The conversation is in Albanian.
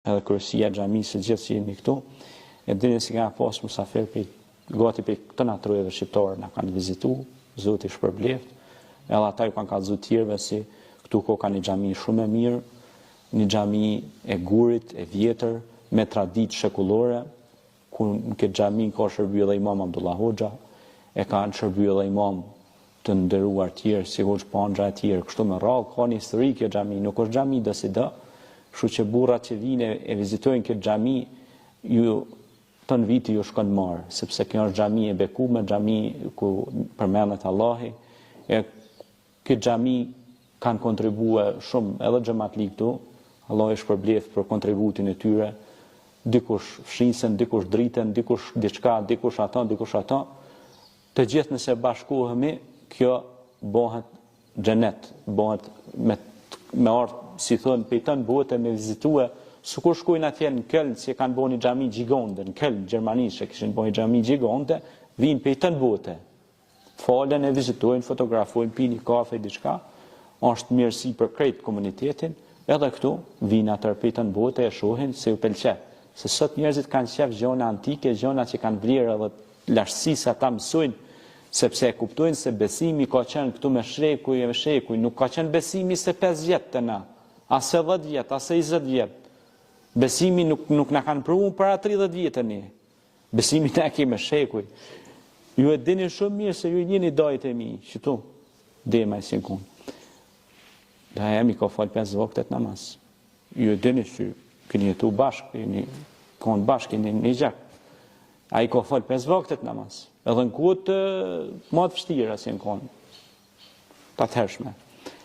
edhe kërësia xhamisë gjithë që jeni këtu, e dini si ka pas musafir gati për të natyrave shqiptare na kanë vizitu, Zoti shpërbleft, edhe ata ju kanë kallëzu tjerëve si këtu ka një xhami shumë e mirë, një xhami e Gurit, e vjetër, me traditë shekullore, ku në këtë xhami ka shërbyer edhe Imam Abdullah Hoxha, e kanë shërbyer edhe imam të nderuar tjerë, sikur Panxha e tjerë, kështu me radhë, ka një histori kjo xhami, nuk është xhami do si do, kështu që burrat që vinë e vizitojnë këtë xhami, ju ton viti ju shkon marë, sepse kjo është xhami e bekuar, xhami ku përmendet Allahi, e këtë xhami kanë kontribuar shumë edhe xhamatlik këtu, Allah e shpërbleft për kontributin e tyre, dikush fshinsen, dikush driten, dikush diçka, dikush ato, të gjithë nëse bashkohemi, kjo bëhet xhenet, bëhet me ardh, si thonë, pejton bote me vizitue, sukur shkojnë atje në Köln, si kanë bënë një xhami gjigonte, në Köln, Gjermanisë, kishin bënë një xhami gjigonte, vinë pejton bote. Falen e vizitojnë, fotografojnë, pini kafe, diçka, është mirësi për krejt komunitetin, edhe këtu vinë atër pejton bote e shohin se u pëlqen. Se sot njerëzit kanë qef gjona antike, gjona që kanë vlerë edhe lashtësi sa ta mësojnë, sepse e kuptojnë se besimi ka qenë këtu me shekuj, nuk ka qenë besimi se 5 vjetë të na, ase 10 vjetë, ase 20 vjetë. Besimi nuk na kanë pruar para 30 vjetëni. Besimi na kemi shekuj. Ju e dini shumë mirë se ju jeni dajt e mi, qëtu, dema e sinkun. Da jemi ka falë 5 vaktet namaz. Ju e dini që këni jetu bashkë, konë bashkë, një gjak. A i ka falë 5 vaktet namaz. Edhe në kutë më të fështira si në konë. Ta të hershme.